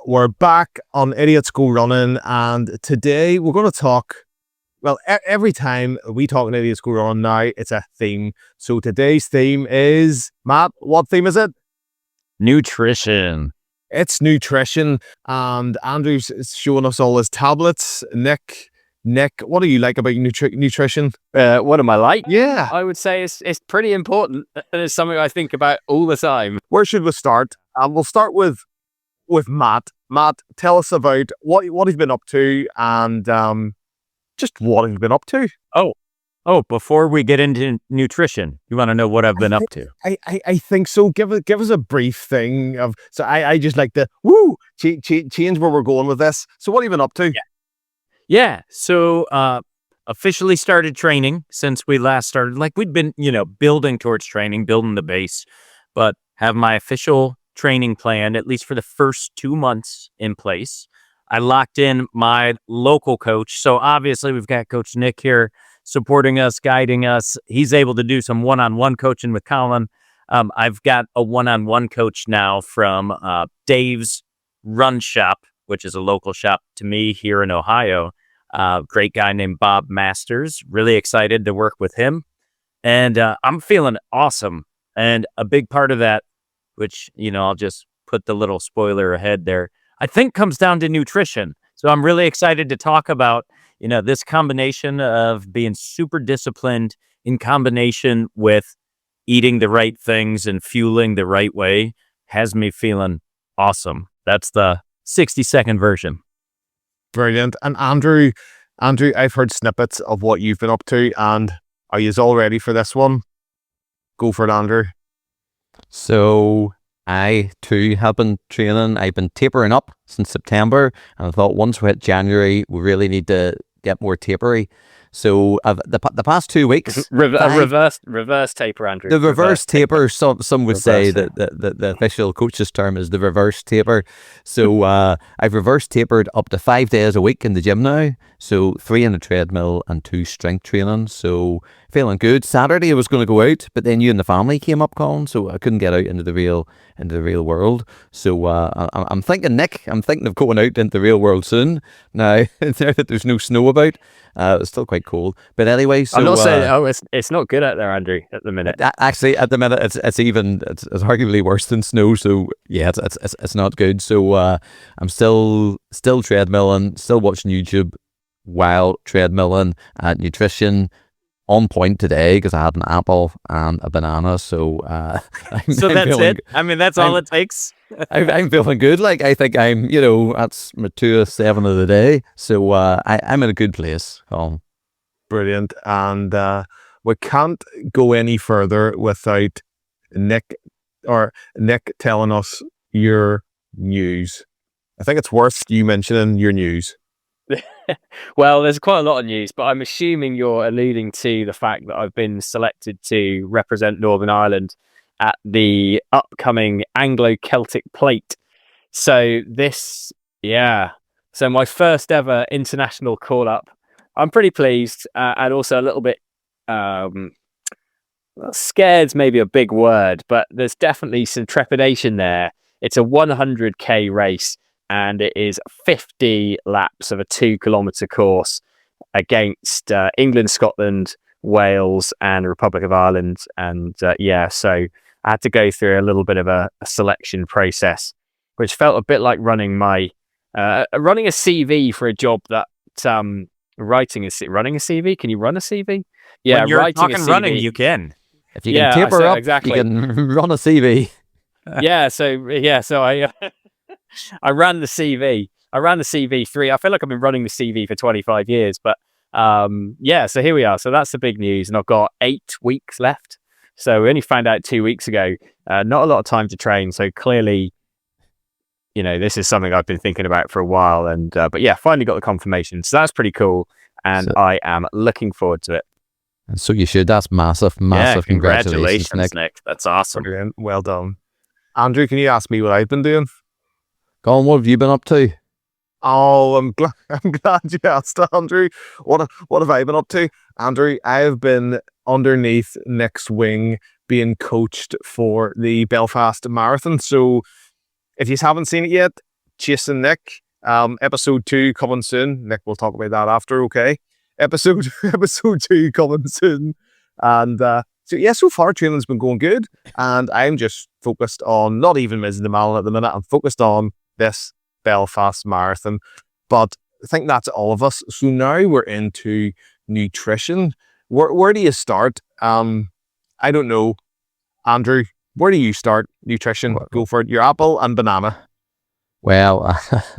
we're back on Idiots Go Running, and today we're going to talk. Well, every time we talk on Idiots Go Running now, it's a theme. So today's theme is, Matt, what theme is it? Nutrition. It's nutrition, and Andrew's showing us all his tablets. Nick, what do you like about nutrition? What am I like? Yeah, I would say it's pretty important, and it's something I think about all the time. where should we start? We'll start with Matt. Matt, tell us about what he's been up to, and just what he's been up to. Oh, before we get into nutrition, you want to know what I've been up to? I think so. Give us a brief thing of. So I just like to change where we're going with this. So what have you been up to? Yeah. So officially started training since we last started. Like we'd been, building towards training, building the base, but have my official training plan, at least for the first 2 months, in place. I locked in my local coach. So obviously we've got Coach Nick here supporting us, guiding us. He's able to do some one-on-one coaching with Colin. I've got a one-on-one coach now from Dave's Run Shop, which is a local shop to me here in Ohio. Great guy named Bob Masters. Really excited to work with him. And I'm feeling awesome. And a big part of that, which, I'll just put the little spoiler ahead there, I think comes down to nutrition. So I'm really excited to talk about, this combination of being super disciplined in combination with eating the right things and fueling the right way has me feeling awesome. That's the 60-second version. Brilliant. And Andrew, I've heard snippets of what you've been up to, and are you all ready for this one? Go for it, Andrew. So I too have been training. I've been tapering up since September, and I thought once we hit January, we really need to get more tapery. So the past 2 weeks, reverse taper, Andrew. The reverse taper. Some would say that the official coach's term is the reverse taper. So I've reverse tapered up to 5 days a week in the gym now. So 3 in the treadmill and 2 strength training. So feeling good. Saturday I was going to go out, but then you and the family came up, Colin, so I couldn't get out into the real world. So I'm thinking, Nick, of going out into the real world soon. Now that there's no snow about, it's still quite cold. But anyway, so I'm not saying it's not good out there, Andrew, at the minute. Actually, at the minute it's arguably worse than snow. So yeah, it's not good. So I'm still treadmilling, still watching YouTube while treadmilling. Nutrition on point today because I had an apple and a banana. So so that's it. I mean, that's all it takes. I'm feeling good. Like I think I'm, that's my 2 of 7 of the day. So I'm in a good place. Brilliant. And we can't go any further without Nick telling us your news. I think it's worth you mentioning your news. Well, there's quite a lot of news, but I'm assuming you're alluding to the fact that I've been selected to represent Northern Ireland at the upcoming Anglo-Celtic Plate. So so my first ever international call-up. I'm pretty pleased and also a little bit scared's maybe a big word, but there's definitely some trepidation there. It's a 100k race, and it is 50 laps of a 2-kilometer course against England, Scotland, Wales, and Republic of Ireland. And so I had to go through a little bit of a selection process, which felt a bit like running a CV for a job that running a CV. Can you run a CV? Yeah, when you're writing talking a CV. Running, you can. If you can taper up, exactly. You can run a CV. So I ran the CV. I ran the CV 3. I feel like I've been running the CV for 25 years, but so here we are. So that's the big news, and I've got 8 weeks left. So we only found out 2 weeks ago. Not a lot of time to train. So clearly, this is something I've been thinking about for a while. And but finally got the confirmation. So that's pretty cool, and I am looking forward to it. And so you should. That's massive congratulations, Nick. That's awesome. Brilliant. Well done. Andrew, can you ask me what I've been doing? Colin, what have you been up to? Oh, I'm glad you asked, Andrew. What have I been up to? Andrew, I have been underneath Nick's wing being coached for the Belfast Marathon. So if you haven't seen it yet, chasing Nick. Episode 2 coming soon. Nick, we'll talk about that after, okay? Episode 2 coming soon. And so far training's been going good. And I'm just focused on not even Mizen the Malin at the minute. I'm focused on this Belfast Marathon. But I think that's all of us. So now we're into nutrition. Where do you start? I don't know. Andrew, where do you start nutrition? Go for it. Your apple and banana. Well,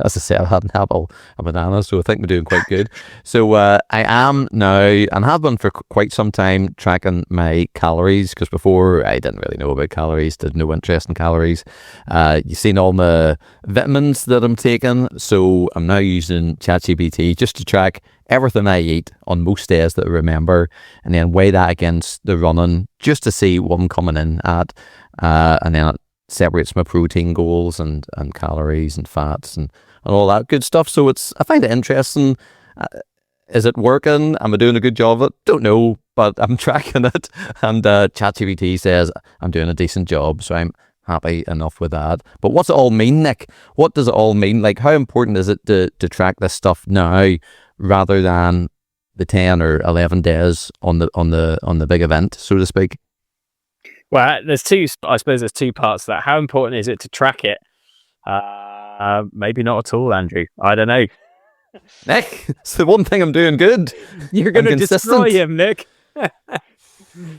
as I said, I had an apple and banana, so I think we're doing quite good. So I am now, and have been for quite some time, tracking my calories, because before I didn't really know about calories, did no interest in calories. You've seen all my vitamins that I'm taking, so I'm now using ChatGPT just to track everything I eat on most days that I remember, and then weigh that against the running just to see what I'm coming in at, and then separates my protein goals and calories and fats and all that good stuff. So I find it interesting. Is it working? Am I doing a good job of it? Don't know, but I'm tracking it. And ChatGPT says I'm doing a decent job, so I'm happy enough with that. But what's it all mean, Nick? What does it all mean? Like, how important is it to track this stuff now rather than the 10 or 11 days on the big event, so to speak? Well, I suppose there's two parts to that. How important is it to track it? Maybe not at all, Andrew. I don't know. Nick, it's the one thing I'm doing good. You're going to destroy him, Nick.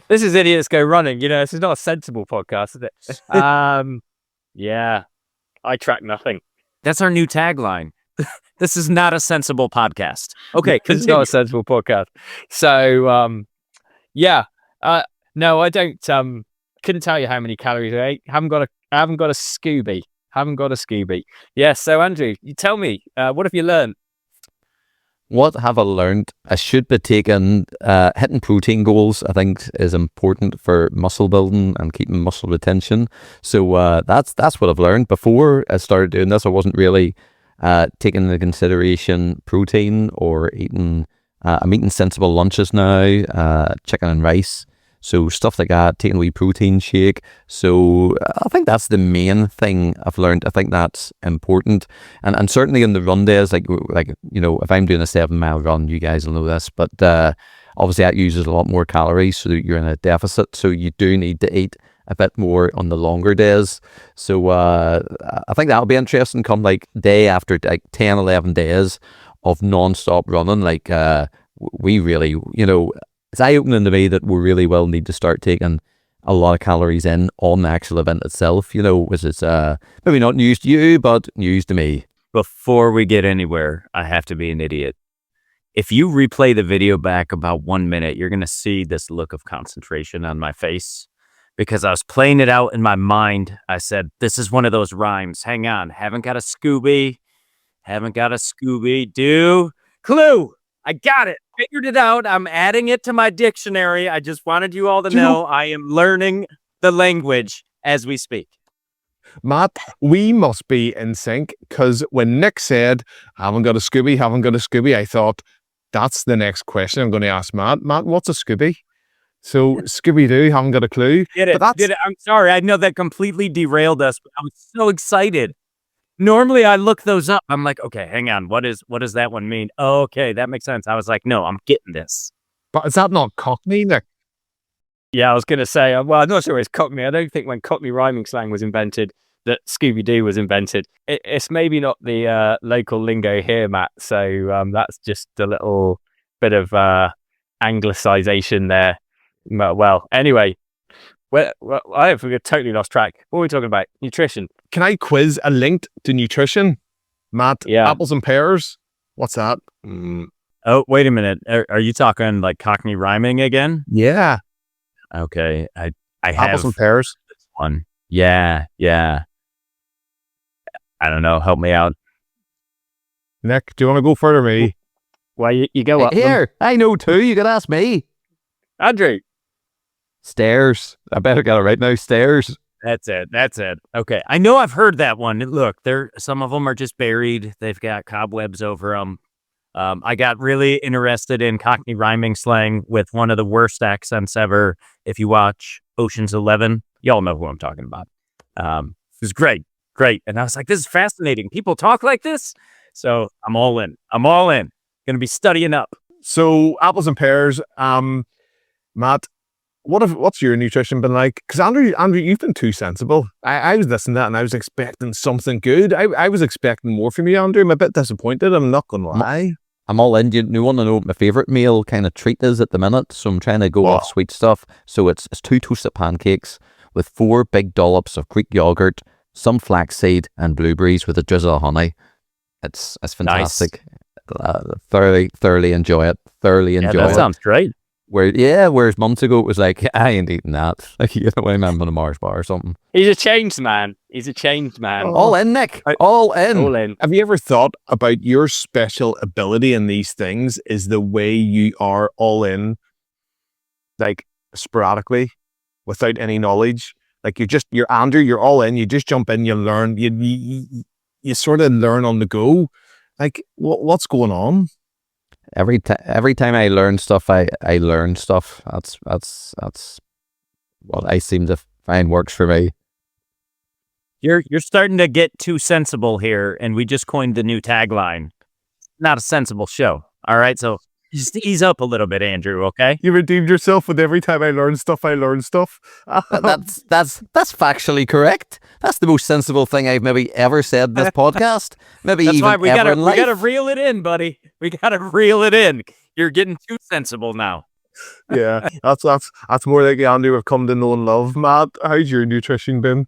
This is Idiots Go Running. This is not a sensible podcast, is it? Yeah, I track nothing. That's our new tagline. This is not a sensible podcast. Okay, it's not a sensible podcast. So, no, I don't. Couldn't tell you how many calories I ate. Haven't got a Scooby. Yeah. So Andrew, you tell me, what have you learned? What have I learned? I should be taking hitting protein goals. I think is important for muscle building and keeping muscle retention. So that's what I've learned. Before I started doing this, I wasn't really taking into consideration protein or eating. I'm eating sensible lunches now, chicken and rice. So stuff like that, taking a wee protein shake. So I think that's the main thing I've learned. I think that's important. And certainly in the run days, like if I'm doing a 7-mile run, you guys will know this, but obviously that uses a lot more calories, so you're in a deficit. So you do need to eat a bit more on the longer days. So I think that'll be interesting come like day after like 10, 11 days of non-stop running. Like we really, it's eye-opening to me that we really will need to start taking a lot of calories in on the actual event itself, which is maybe not news to you, but news to me. Before we get anywhere, I have to be an idiot. If you replay the video back about 1 minute, you're going to see this look of concentration on my face because I was playing it out in my mind. I said, this is one of those rhymes. Hang on. Haven't got a Scooby. Do. Clue. I got it. Figured it out. I'm adding it to my dictionary. I just wanted you all to know I am learning the language as we speak. Matt, we must be in sync, because when Nick said, haven't got a Scooby, I thought, that's the next question I'm going to ask Matt. Matt, what's a Scooby? So Scooby-Doo, haven't got a clue. Did it. I'm sorry. I know that completely derailed us, but I was so excited. Normally I look those up. I'm like, okay, hang on. What does that one mean? Oh, okay, that makes sense. I was like, no, I'm getting this. But is that not Cockney, Nick? Yeah, I was going to say, well, I'm not sure it's Cockney. I don't think when Cockney rhyming slang was invented that Scooby-Doo was invented. It's maybe not the local lingo here, Matt. So that's just a little bit of anglicization there. Well, anyway, I have totally lost track. What are we talking about? Nutrition. Can I quiz a link to nutrition? Matt, yeah. Apples and pears? What's that? Oh, wait a minute. Are you talking like Cockney rhyming again? Yeah. Okay. I have Apples and pears. This one. Yeah. I don't know. Help me out. Nick, do you want to go further, me? Well, you go up. Here, I know too. You gotta ask me. Andrew. Stairs. I better get it right now. Stairs. That's it. Okay. I know I've heard that one. Look, some of them are just buried. They've got cobwebs over them. I got really interested in Cockney rhyming slang with one of the worst accents ever. If you watch Ocean's 11, y'all know who I'm talking about. It was great. great. And I was like, this is fascinating. People talk like this. So I'm all in. Going to be studying up. So apples and pears. Matt, what's your nutrition been like? Because Andrew, you've been too sensible. I was listening to that and I was expecting something good. I was expecting more from you, Andrew. I'm a bit disappointed. I'm not going to lie. I'm all in. You want to know what my favourite meal kind of treat is at the minute? So I'm trying to go off sweet stuff. So it's 2 toasted pancakes with 4 big dollops of Greek yogurt, some flaxseed and blueberries with a drizzle of honey. It's fantastic. Nice. Thoroughly enjoy it. That sounds great. Whereas months ago it was like, I ain't eating that. Like, you know, I'm on a Mars bar or something. He's a changed man. All in, Nick. All in. Have you ever thought about your special ability in these things is the way you are all in, like sporadically, without any knowledge? Like you're Andrew, you're all in, you just jump in, you learn, you sort of learn on the go. Like what's going on? Every time I learn stuff, I learn stuff. That's what I seem to find works for me. You're starting to get too sensible here, and we just coined the new tagline. Not a sensible show. All right, so just ease up a little bit, Andrew. Okay. You redeemed yourself with every time I learn stuff. That's factually correct. That's the most sensible thing I've maybe ever said in this podcast. Maybe that's even why we ever in life. We gotta reel it in, buddy. We gotta reel it in. You're getting too sensible now. Yeah, that's more like Andrew have come to know and love. Matt, how's your nutrition been?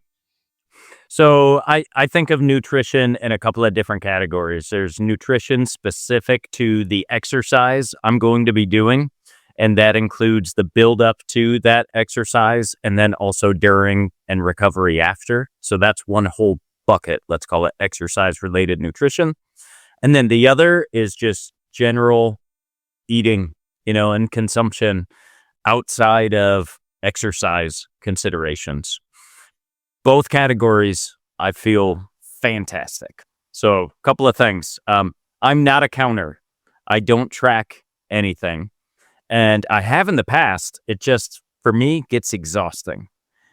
So I think of nutrition in a couple of different categories. There's nutrition specific to the exercise I'm going to be doing, and that includes the build up to that exercise and then also during and recovery after. So that's one whole bucket. Let's call it exercise related nutrition. And then the other is just general eating, and consumption outside of exercise considerations. Both categories, I feel fantastic. So a couple of things. I'm not a counter. I don't track anything. And I have in the past. It just, for me, gets exhausting.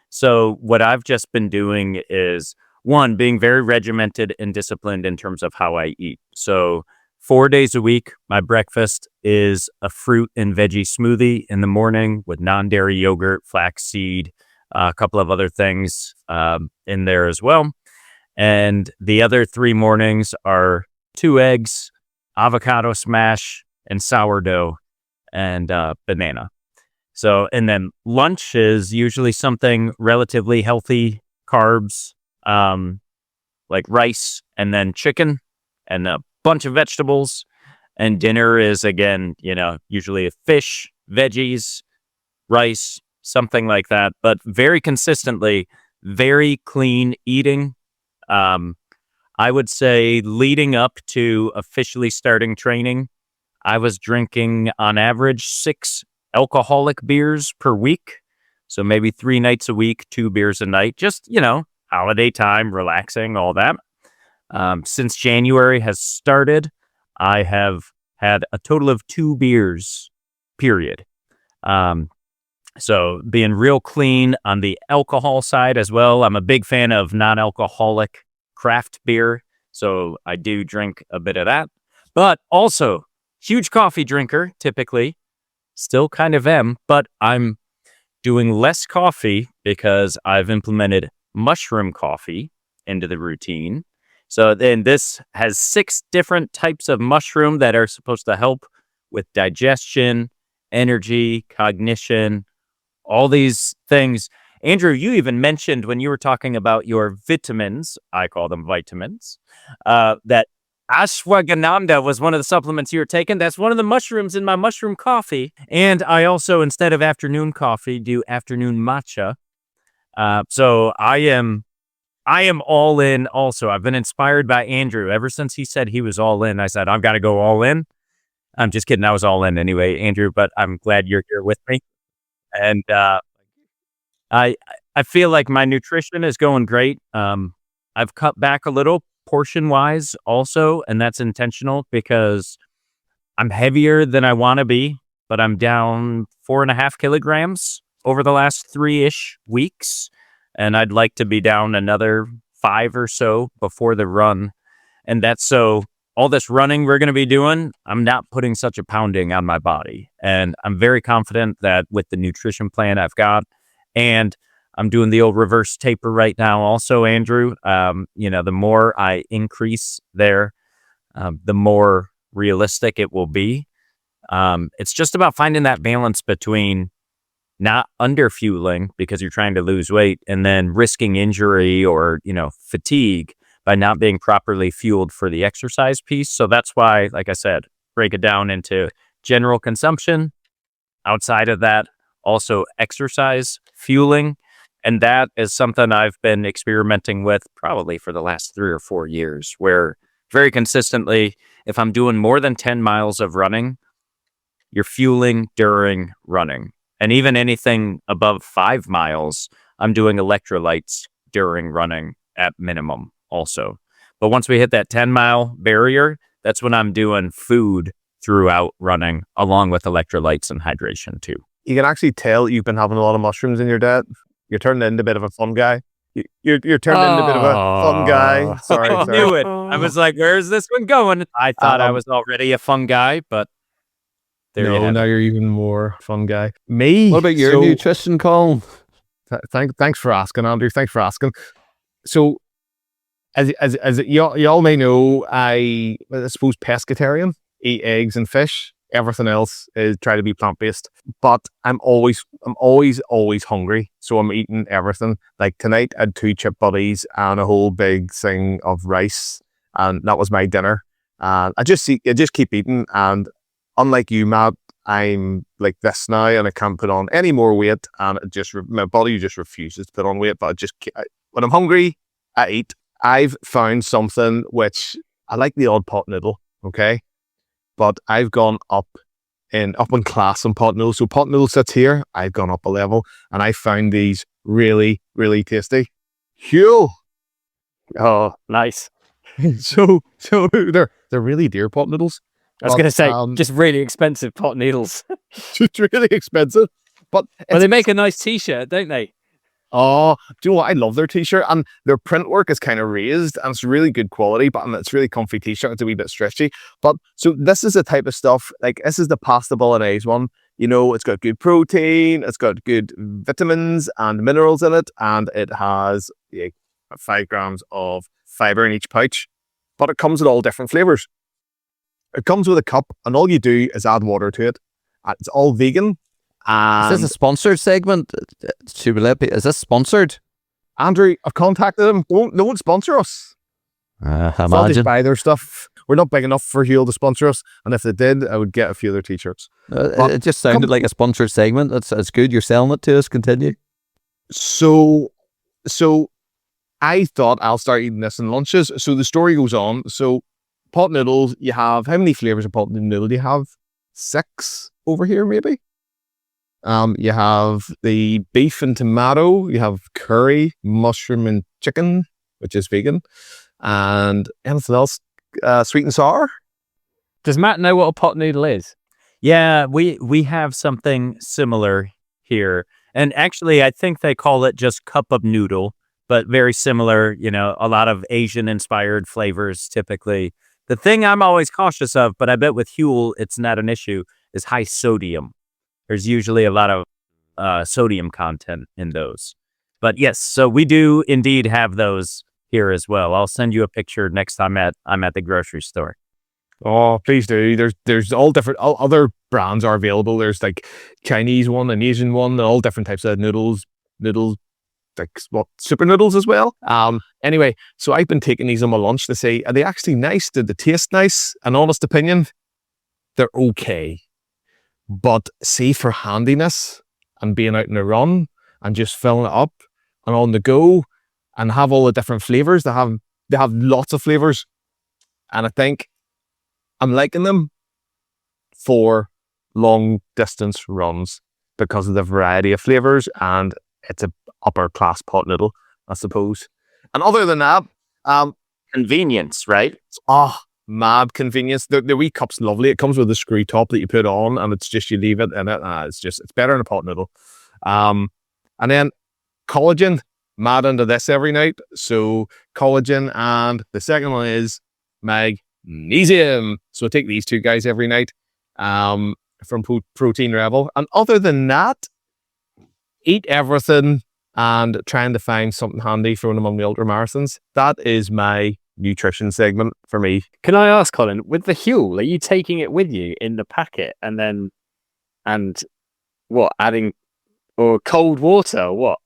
So what I've just been doing is, one, being very regimented and disciplined in terms of how I eat. So 4 days a week, my breakfast is a fruit and veggie smoothie in the morning with non-dairy yogurt, flaxseed, a couple of other things in there as well. And the other 3 mornings are 2 eggs, avocado smash, and sourdough, and banana. So, and then lunch is usually something relatively healthy, carbs, like rice, and then chicken, and a bunch of vegetables. And dinner is, again, usually a fish, veggies, rice, something like that, but very consistently, very clean eating. I would say leading up to officially starting training, I was drinking on average 6 alcoholic beers per week. So maybe 3 nights a week, 2 beers a night, just, holiday time, relaxing, all that. Since January has started, I have had a total of 2 beers, period. So being real clean on the alcohol side as well. I'm a big fan of non-alcoholic craft beer. So I do drink a bit of that, but also huge coffee drinker, typically. Still kind of am, but I'm doing less coffee because I've implemented mushroom coffee into the routine. So then this has 6 different types of mushroom that are supposed to help with digestion, energy, cognition, all these things. Andrew, you even mentioned when you were talking about your vitamins, I call them vitamins, that ashwagandha was one of the supplements you were taking. That's one of the mushrooms in my mushroom coffee. And I also, instead of afternoon coffee, do afternoon matcha. So I am all in also. I've been inspired by Andrew. Ever since he said he was all in, I said, I've got to go all in. I'm just kidding. I was all in anyway, Andrew, but I'm glad you're here with me. And I feel like my nutrition is going great. I've cut back a little portion-wise also, and that's intentional because I'm heavier than I want to be, but I'm down 4.5 kilograms over the last 3-ish weeks, and I'd like to be down another 5 or so before the run. And that's so all this running we're going to be doing, I'm not putting such a pounding on my body. And I'm very confident that with the nutrition plan I've got, and I'm doing the old reverse taper right now also, Andrew, the more I increase there, the more realistic it will be. It's just about finding that balance between not under fueling because you're trying to lose weight and then risking injury or, fatigue by not being properly fueled for the exercise piece. So that's why, like I said, break it down into general consumption. Outside of that, also exercise fueling. And that is something I've been experimenting with probably for the last 3 or 4 years, where very consistently, if I'm doing more than 10 miles of running, you're fueling during running. And even anything above 5 miles, I'm doing electrolytes during running at minimum also. But once we hit that 10-mile barrier, that's when I'm doing food throughout running, along with electrolytes and hydration too. You can actually tell you've been having a lot of mushrooms in your diet. You're turning into a bit of a fun guy. You're turning into a bit of a fun guy. Sorry. I knew it. I was like, where's this one going? I thought I was already a fun guy, but now you're even more fun guy. Me? What about your nutrition, Colin? Thanks for asking, Andrew. Thanks for asking. So, as y'all may know, I suppose pescatarian, eat eggs and fish. Everything else is try to be plant-based, but I'm always hungry. So I'm eating everything. Like tonight, I had 2 chip buddies and a whole big thing of rice, and that was my dinner. And I just keep eating. And unlike you, Matt, I'm like this now, and I can't put on any more weight. And my body just refuses to put on weight. But when I'm hungry, I eat. I've found something which I like, the odd pot noodle. Okay. But I've gone up in class in pot noodles. So pot noodle sits here. I've gone up a level, and I found these really, really tasty. Huel. Oh, nice. So they're really dear pot noodles. I was going to say, just really expensive pot noodles. Just really expensive. But they make a nice t-shirt, don't they? Oh, do you know what? I love their t-shirt, and their print work is kind of raised, and it's really good quality, but it's really comfy t-shirt. It's a wee bit stretchy. But so this is the type of stuff, like this is the pasta bolognese one. It's got good protein, it's got good vitamins and minerals in it, and it has 5 grams of fiber in each pouch. But it comes with all different flavors. It comes with a cup, and all you do is add water to it. It's all vegan. Is this a sponsored segment? Is this sponsored? Andrew, I've contacted them. No one sponsor us. Imagine. I'll just buy their stuff. We're not big enough for Huel to sponsor us, and if they did, I would get a few of their t-shirts. It just sounded like a sponsored segment. That's good. You're selling it to us. Continue. So I thought I'll start eating this in lunches. So the story goes on. So pot noodles, you have, how many flavors of pot noodle do you have? 6 over here, maybe? You have the beef and tomato, you have curry, mushroom and chicken, which is vegan, and anything else, sweet and sour. Does Matt know what a pot noodle is? Yeah, we have something similar here. And actually, I think they call it just cup of noodle, but very similar, a lot of Asian-inspired flavors typically. The thing I'm always cautious of, but I bet with Huel, it's not an issue, is high sodium. There's usually a lot of sodium content in those. But yes, so we do indeed have those here as well. I'll send you a picture next time I'm at the grocery store. Oh, please do. There's all other brands are available. There's like Chinese one, an Asian one, and all different types of noodles, like super noodles as well. Anyway, so I've been taking these on my lunch to say, are they actually nice? Did they taste nice? An honest opinion, they're okay. But see, for handiness and being out in a run and just filling it up and on the go and have all the different flavors, they have lots of flavors, and I think I'm liking them for long distance runs because of the variety of flavors, and it's a upper class pot noodle, I suppose. And other than that, convenience, right? Mad convenience. The wee cup's lovely. It comes with a screw top that you put on, and it's just, you leave it in it. It's better than a pot noodle. And then collagen. mad into this every night. So collagen, and the second one is magnesium. So I take these two guys every night from Protein Rebel. And other than that, eat everything and trying to find something handy for when I'm on the ultra marathons. That is my nutrition segment for me. Can I ask, Colin, with the Huel, are you taking it with you in the packet and what, adding or cold water or what?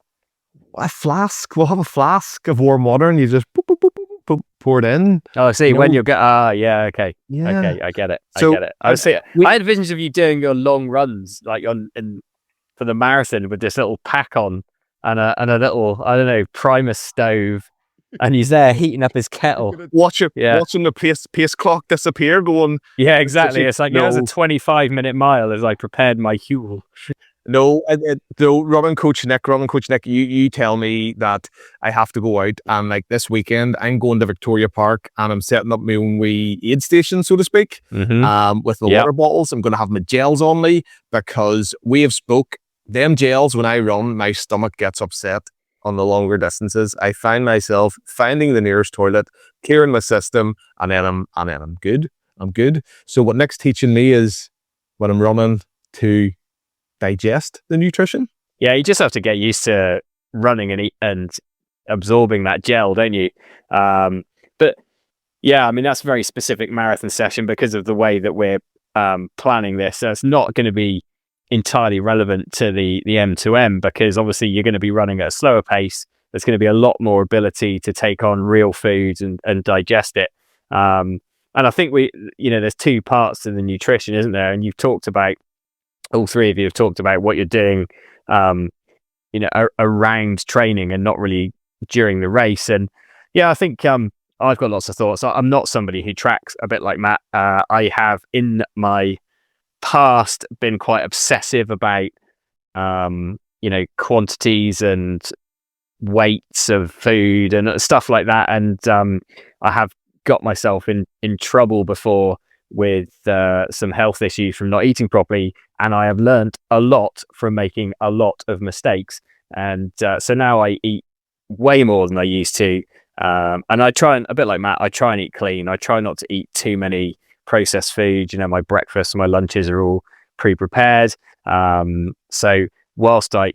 A flask. We'll have a flask of warm water and you just boop, boop, boop, boop, boop, pour it in. Oh, I see. You When know? you're yeah, okay. Yeah. Okay, I get it. So, I get it. I had visions of you doing your long runs, like for the marathon with this little pack on and a little, I don't know, Primus stove, and he's there heating up his kettle. Watching Yeah. the pace clock disappear, going, Yeah, exactly. It's like, it was a No. 25-minute mile as I prepared my Huel. no, running coach Nick, you tell me that I have to go out, and like this weekend, I'm going to Victoria Park and I'm setting up my own wee aid station, so to speak, with the Yep. water bottles. I'm going to have my gels on me because we have spoke. Them gels, when I run, my stomach gets upset on the longer distances. I find myself finding the nearest toilet, clearing my system, and then I'm good. I'm good. So what Nick's teaching me is when I'm running to digest the nutrition. Yeah, you just have to get used to running and absorbing that gel, don't you? But yeah, I mean, that's a very specific marathon session because of the way that we're planning this. So it's not going to be entirely relevant to the M2M because obviously you're going to be running at a slower pace. There's going to be a lot more ability to take on real foods and digest it. And I think there's two parts to the nutrition, isn't there? And you've talked about, all three of you have talked about what you're doing, around training and not really during the race. And yeah, I think I've got lots of thoughts. I'm not somebody who tracks, a bit like Matt. I have in my past been quite obsessive about quantities and weights of food and stuff like that, and I have got myself in trouble before with some health issues from not eating properly, and I have learned a lot from making a lot of mistakes, and so now I eat way more than I used to, and I try, and a bit like Matt, I try and eat clean. I try not to eat too many processed food. My breakfast and my lunches are all pre-prepared, so whilst I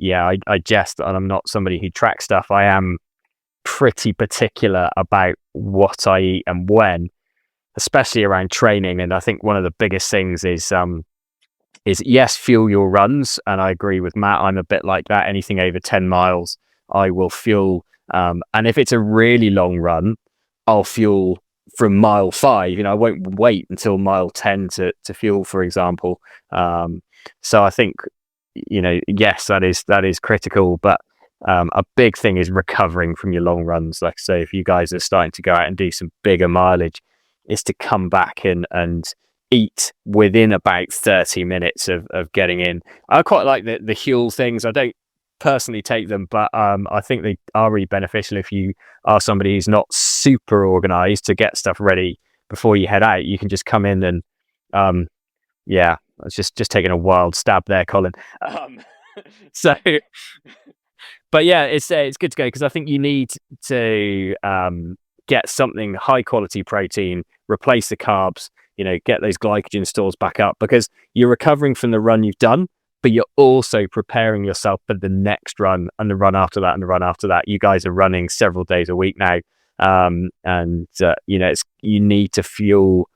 jest and I'm not somebody who tracks stuff, I am pretty particular about what I eat and when, especially around training. And I think one of the biggest things is yes, fuel your runs, and I agree with Matt, I'm a bit like that. Anything over 10 miles I will fuel, and if it's a really long run, I'll fuel from mile 5. I won't wait until mile 10 to fuel, for example. So I think, yes, that is critical, but a big thing is recovering from your long runs. Like I say, if you guys are starting to go out and do some bigger mileage, is to come back and eat within about 30 minutes of getting in. I quite like the Huel things. I don't personally take them, but I think they are really beneficial if you are somebody who's not super organized to get stuff ready before you head out. You can just come in and I was just taking a wild stab there, Colin. So but yeah, it's good to go, because I think you need to get something high quality protein, replace the carbs, get those glycogen stores back up, because you're recovering from the run you've done, but you're also preparing yourself for the next run and the run after that and the run after that. You guys are running several days a week now, and you need to fuel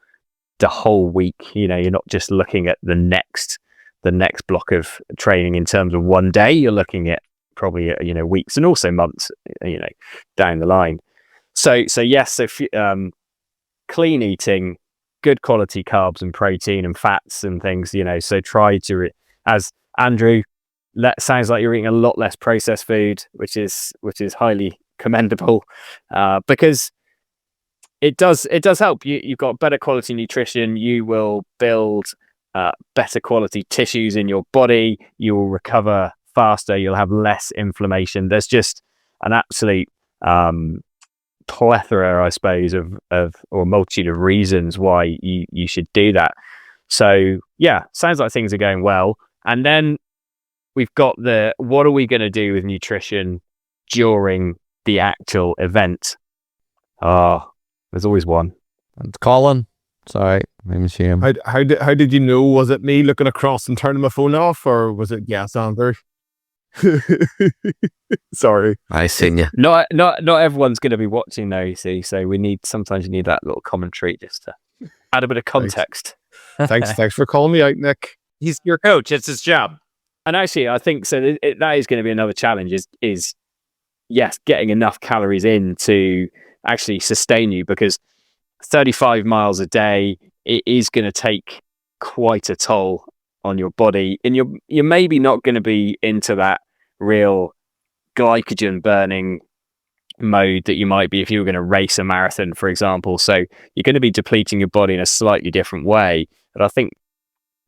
the whole week. You're not just looking at the next block of training in terms of one day. You're looking at probably weeks and also months down the line. So yes, clean eating, good quality carbs and protein and fats and things, so try to, as Andrew, sounds like you're eating a lot less processed food, which is highly commendable, because it does help. You've got better quality nutrition. You will build better quality tissues in your body. You will recover faster. You'll have less inflammation. There's just an absolute plethora, I suppose, of or multitude of reasons why you should do that. So yeah, sounds like things are going well. And then we've got what are we going to do with nutrition during the actual event. There's always one. And Colin, sorry, I'm ashamed. How did you know? Was it me looking across and turning my phone off, or was it yes, Andrew? Sorry. I seen you. Not everyone's going to be watching though, you see. So sometimes you need that little commentary just to add a bit of context. Thanks for calling me out, Nick. He's your coach. It's his job. And actually, I think so. That is going to be another challenge. Is yes, getting enough calories in to actually sustain you, because 35 miles a day, it is going to take quite a toll on your body, and you're maybe not going to be into that real glycogen burning mode that you might be if you were going to race a marathon, for example. So you're going to be depleting your body in a slightly different way. But I think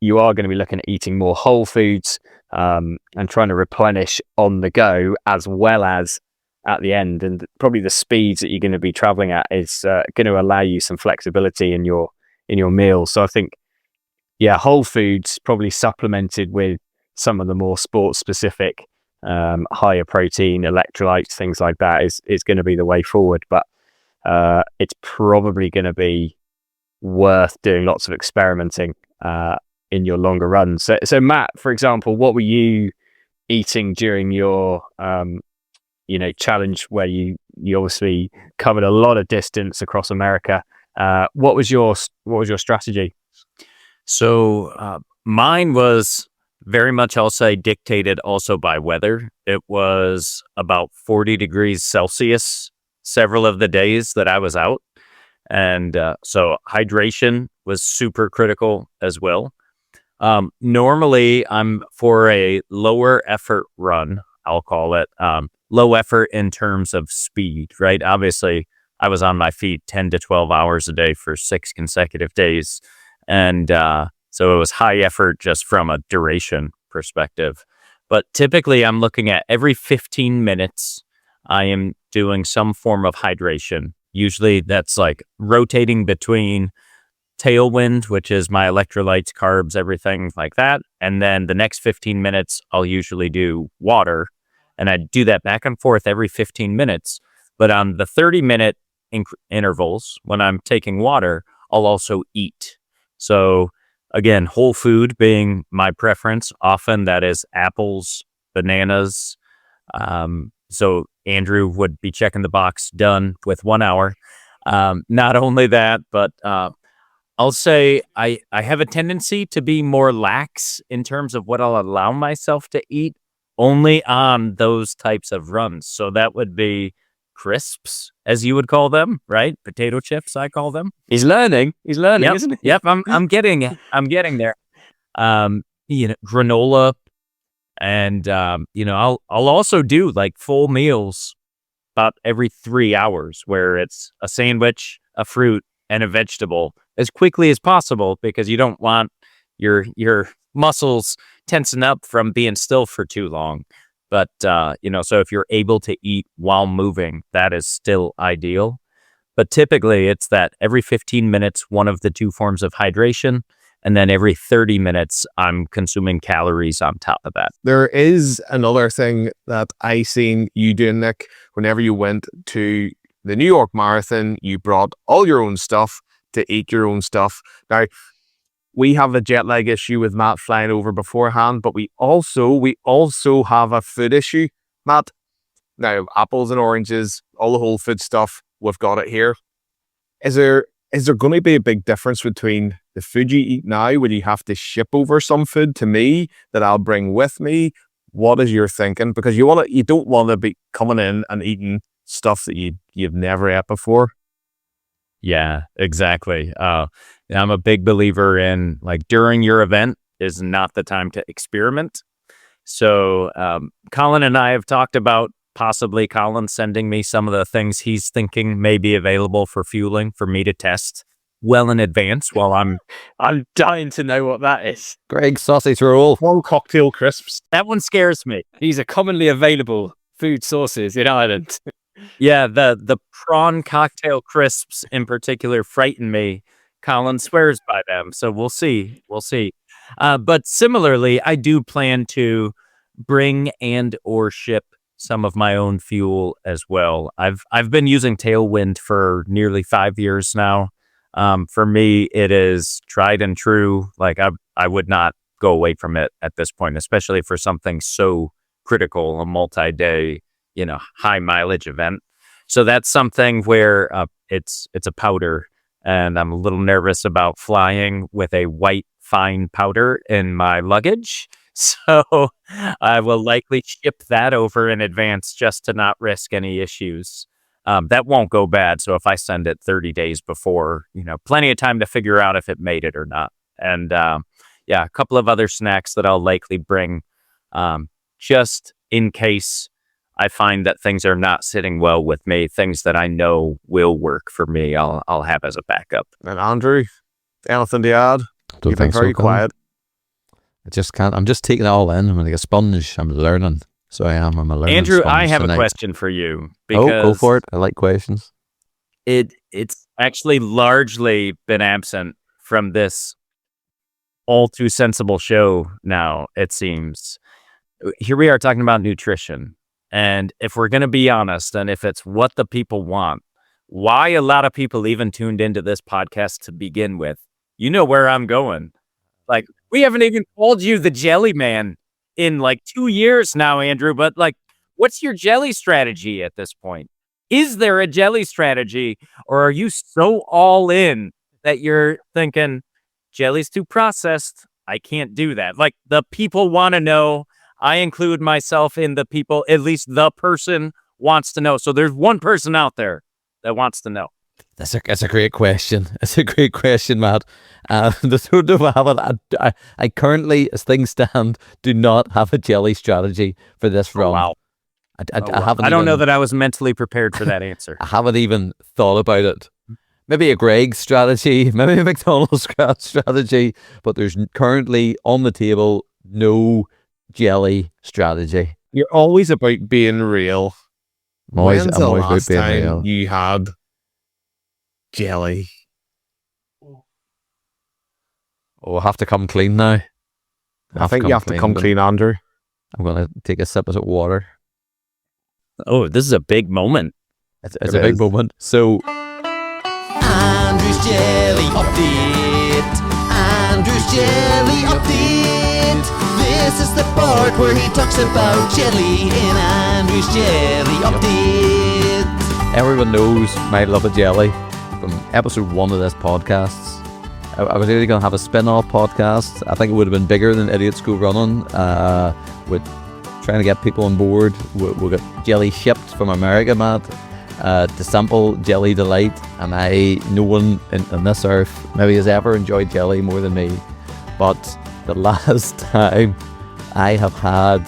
you are going to be looking at eating more whole foods and trying to replenish on the go as well as at the end. And probably the speeds that you're going to be traveling at is going to allow you some flexibility in your meals. So I think, yeah, whole foods probably supplemented with some of the more sports specific, higher protein, electrolytes, things like that is going to be the way forward. But it's probably going to be worth doing lots of experimenting in your longer runs. So Matt, for example, what were you eating during your challenge where you obviously covered a lot of distance across America? What was your strategy? So mine was very much, I'll say, dictated also by weather. It was about 40 degrees Celsius several of the days that I was out. And so hydration was super critical as well. Normally, I'm for a lower effort run, I'll call it, low effort in terms of speed, right? Obviously, I was on my feet 10 to 12 hours a day for 6 consecutive days. And so it was high effort just from a duration perspective. But typically, I'm looking at every 15 minutes, I am doing some form of hydration. Usually that's like rotating between tailwind, which is my electrolytes, carbs, everything like that. And then the next 15 minutes, I'll usually do water. And I do that back and forth every 15 minutes. But on the 30-minute intervals, when I'm taking water, I'll also eat. So again, whole food being my preference. Often that is apples, bananas. So Andrew would be checking the box, done with 1 hour. Not only that, but I'll say I have a tendency to be more lax in terms of what I'll allow myself to eat only on those types of runs. So that would be crisps, as you would call them, right? Potato chips, I call them. He's learning, Yep. isn't he? Yep, I'm getting there. Granola, and I'll also do like full meals about every 3 hours, where it's a sandwich, a fruit, and a vegetable as quickly as possible, because you don't want your muscles tensing up from being still for too long. But, so if you're able to eat while moving, that is still ideal. But typically it's that every 15 minutes, one of the two forms of hydration, and then every 30 minutes, I'm consuming calories on top of that. There is another thing that I seen you doing, Nick. Whenever you went to the New York Marathon, you brought all your own stuff to eat your own stuff. Now, we have a jet lag issue with Matt flying over beforehand, but we also have a food issue, Matt. Now, apples and oranges, all the whole food stuff, we've got it here. Is there going to be a big difference between the food you eat now, will you have to ship over some food to me that I'll bring with me? What is your thinking? Because you don't want to be coming in and eating stuff that you've never ate before. Yeah, exactly. I'm a big believer in, like, during your event is not the time to experiment. So Colin and I have talked about possibly Colin sending me some of the things he's thinking may be available for fueling for me to test well in advance while I'm dying to know what that is. Greg, sausage roll. One cocktail crisps. That one scares me. These are commonly available food sources in Ireland. Yeah, the prawn cocktail crisps in particular frighten me. Colin swears by them, so we'll see. But similarly, I do plan to bring and or ship some of my own fuel as well. I've been using Tailwind for nearly 5 years now. For me, it is tried and true. Like I would not go away from it at this point, especially for something so critical, a multi-day, high mileage event. So that's something where it's a powder, and I'm a little nervous about flying with a white fine powder in my luggage. So I will likely ship that over in advance just to not risk any issues. That won't go bad. So if I send it 30 days before, plenty of time to figure out if it made it or not. And a couple of other snacks that I'll likely bring just in case I find that things are not sitting well with me, things that I know will work for me, I'll have as a backup. And Andrew, anything to add? You've been very quiet. I just can't. I'm just taking it all in. I'm like a sponge. I'm learning. So I am. I'm a learning Andrew, sponge I have tonight. a question for you. Go for it. I like questions. It's actually largely been absent from this all too sensible show now, it seems. Here we are talking about nutrition. And if we're going to be honest, and if it's what the people want, why a lot of people even tuned into this podcast to begin with, you know where I'm going. Like, we haven't even called you the Jelly Man in like 2 years now, Andrew, but like, what's your jelly strategy at this point? Is there a jelly strategy, or are you so all in that you're thinking jelly's too processed? I can't do that. Like, the people want to know. I include myself in the people, at least the person wants to know. So there's one person out there that wants to know. That's a great question. It's a great question, Matt. I currently, as things stand, do not have a jelly strategy for this run. Wow. I don't know that I was mentally prepared for that answer. I haven't even thought about it. Maybe a Greg's strategy, maybe a McDonald's strategy, but there's currently on the table no jelly strategy. You're always about being real. I'm always When's the about last being time real. you had jelly? Oh, I have to come clean now. I think you have to come clean, Andrew. I'm going to take a sip of water. Oh, this is a big moment. It's a big moment. So, Andrew's Jelly Update. Andrew's Jelly Update. This is the part where he talks about jelly in Andrew's Jelly Update. everyone knows my love of jelly from episode 1 of this podcast. I was really going to have a spin-off podcast. I think it would have been bigger than Idiot School Running. With trying to get people on board. We'll get jelly shipped from America, Matt, to sample Jelly Delight. And no one on this earth maybe has ever enjoyed jelly more than me. But the last time I have had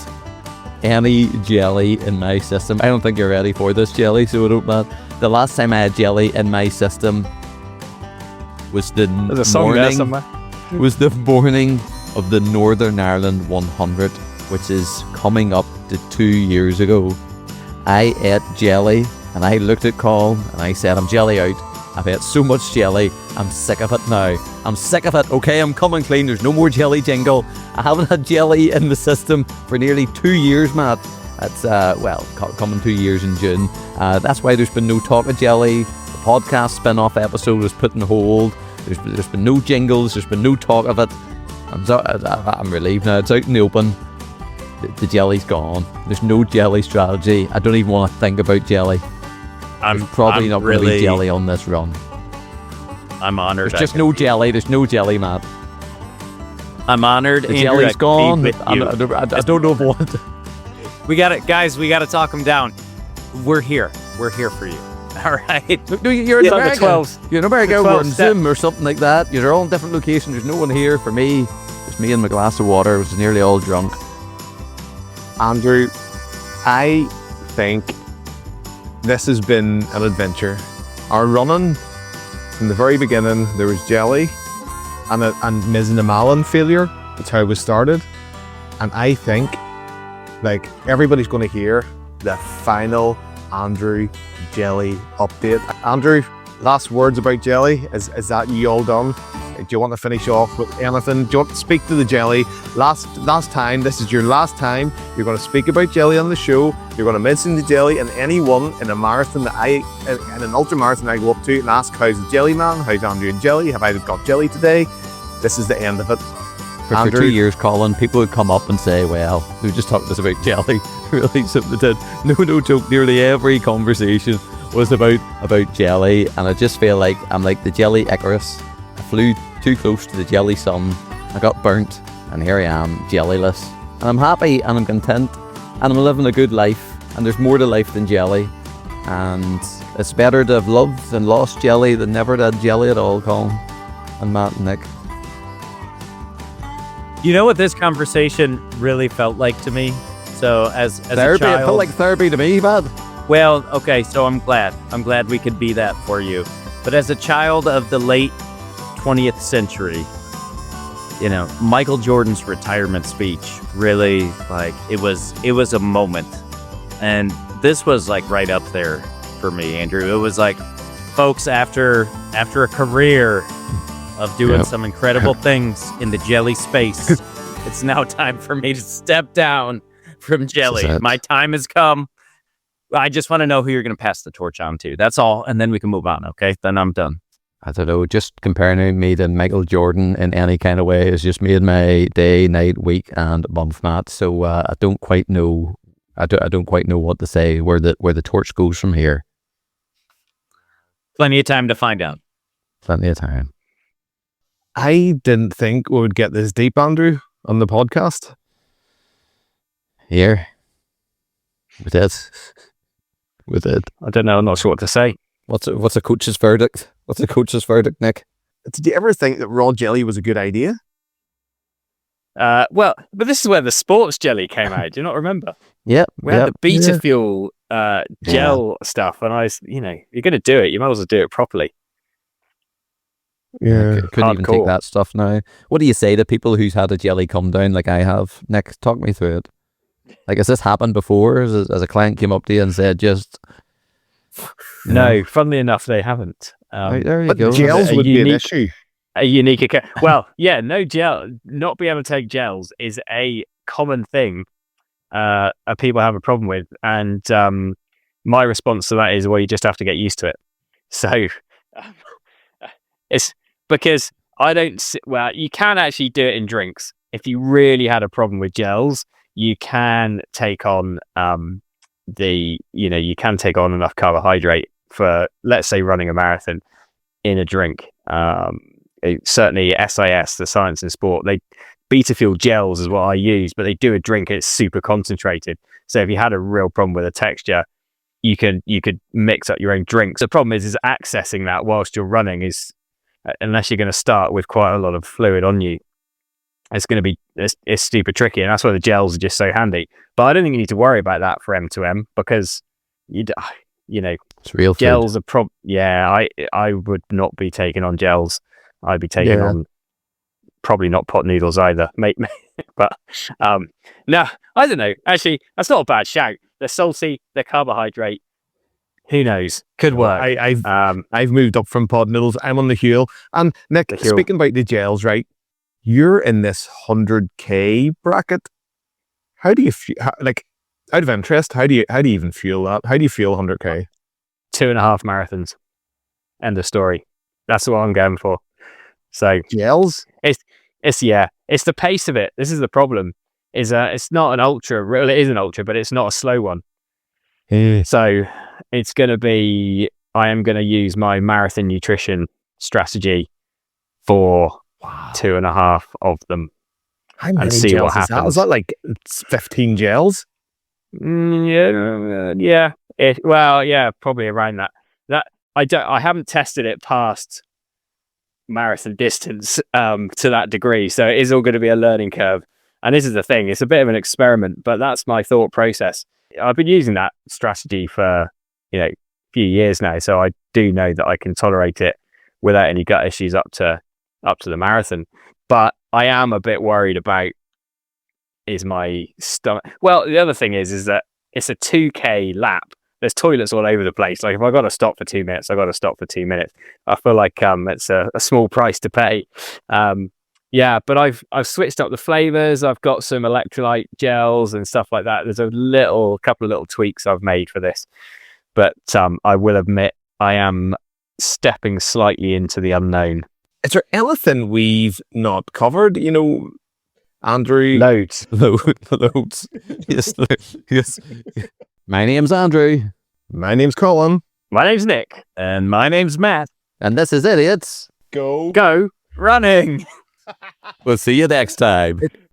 any jelly in my system, I don't think you're ready for this, jelly, so I don't, Matt. The last time I had jelly in my system was the morning of the Northern Ireland 100, which is coming up to 2 years ago. I ate jelly and I looked at Colin and I said, I'm jelly out. I've ate so much jelly, I'm sick of it now. I'm sick of it, okay, I'm coming clean, there's no more jelly jingle. I haven't had jelly in the system for nearly 2 years, Matt. That's, coming 2 years in June. That's why there's been no talk of jelly. The podcast spin-off episode was put on hold. There's been no jingles, there's been no talk of it. I'm relieved now, it's out in the open. The jelly's gone. There's no jelly strategy. I don't even want to think about jelly. There's probably not going to be jelly on this run. I'm honored. There's just no jelly. There's no jelly, Matt. I'm honored. The Andrew, jelly's gone. I don't know what. We got it, guys. We got to talk them down. We're here. We're here for you. All right. No, you're in Yeah, America. the 12. You're in America. The We're 12 on step. Zoom or something like that. You're all in different locations. There's no one here for me. There's me and my glass of water, which is nearly all drunk. Andrew, I think this has been an adventure. Our running, from the very beginning, there was jelly and Mizen and Malin failure. That's how it was started. And I think, like, everybody's going to hear the final Andrew jelly update. Andrew, last words about jelly? Is that you all done? Do you want to finish off with anything? Do you want to speak to the jelly? Last time, this is your last time. You're going to speak about jelly on the show. You're going to mention the jelly and anyone in a marathon in an ultra marathon I go up to and ask, how's the jelly man? How's Andrew and jelly? Have I got jelly today? This is the end of it. For 2 years, Colin, people would come up and say, well, we just talked to us about jelly. Really, something did. No joke, nearly every conversation was about jelly, and I just feel like I'm like the jelly Icarus. I flew too close to the jelly sun, I got burnt, and here I am, jellyless. And I'm happy, and I'm content, and I'm living a good life, and there's more to life than jelly. And it's better to have loved and lost jelly than never to have jelly at all, Colin and Matt and Nick. You know what this conversation really felt like to me? So as Therapy, a child, it felt like therapy to me, man. well, okay, so I'm glad we could be that for you. But as a child of the late 20th century, you know, Michael Jordan's retirement speech really, like, it was a moment. And this was like right up there for me, Andrew. It was like, folks, after a career of doing some incredible things in the jelly space, it's now time for me to step down from jelly. My time has come. I just want to know who you're going to pass the torch on to. That's all. And then we can move on. Okay. Then I'm done. I don't know, just comparing me to Michael Jordan in any kind of way has just made my day, night, week, and month, Matt. So I don't quite know. I don't quite know what to say. Where the torch goes from here. Plenty of time to find out. Plenty of time. I didn't think we would get this deep, Andrew, on the podcast. Here, with it. I don't know. I'm not sure what to say. What's a coach's verdict? What's a coach's verdict, Nick? Did you ever think that raw jelly was a good idea? Well, but this is where the sports jelly came out. Do you not remember? Yep. We had the beta fuel gel stuff, and you're going to do it. You might as well do it properly. Yeah. Couldn't even take that stuff now. What do you say to people who's had a jelly come down like I have? Nick, talk me through it. Like, has this happened before? As a client came up to you and said, just... No, funnily enough, they haven't. Right, there you But go. gels would be an issue. A unique well, yeah, no gel, not being able to take gels is a common thing people have a problem with, and my response to that is, well, you just have to get used to it. So it's because you can actually do it in drinks. If you really had a problem with gels, you can take on you can take on enough carbohydrate for, let's say, running a marathon in a drink. Certainly SIS, the Science in Sport, beta fuel gels is what I use, but they do a drink. It's super concentrated. So if you had a real problem with the texture, you could mix up your own drinks. The problem is accessing that whilst you're running is, unless you're going to start with quite a lot of fluid on you, it's going to be it's super tricky, and that's why the gels are just so handy. But I don't think you need to worry about that for M2M, because it's real gels food. I would not be taking on gels. I'd be taking on probably not pot noodles either, mate. But no, I don't know. Actually, that's not a bad shout. They're salty, they're carbohydrate. Who knows? Could work. I've moved up from pod noodles. I'm on the heel. And Nick, speaking about the gels, right? You're in this 100K bracket. How do you feel? Out of interest, how do you even feel that? How do you feel 100K? 2.5 marathons. End of story. That's what I'm going for. So gels? It's the pace of it. This is the problem. It's not an ultra. Well, it is an ultra, but it's not a slow one. So it's going to be. I am going to use my marathon nutrition strategy for 2.5 of them. How many and see gels what happens. Is that like 15 gels? Yeah. Probably around that. I haven't tested it past marathon distance to that degree, so it is all going to be a learning curve. And this is the thing, it's a bit of an experiment, but that's my thought process. I've been using that strategy for a few years now, so I do know that I can tolerate it without any gut issues up to the marathon. But I am a bit worried about is my stomach. Well, the other thing is that it's a 2K lap there's toilets all over the place. Like if I got to stop for 2 minutes, I got to stop for 2 minutes. I feel like it's a small price to pay. Yeah, but I've switched up the flavors. I've got some electrolyte gels and stuff like that. There's a couple of little tweaks I've made for this, but I will admit I am stepping slightly into the unknown. Is there anything we've not covered? You know, Andrew. Loads. Loads. Yes, yes. My name's Andrew. My name's Colin. My name's Nick. And my name's Matt. And this is Idiots. Go. Go Running. We'll see you next time.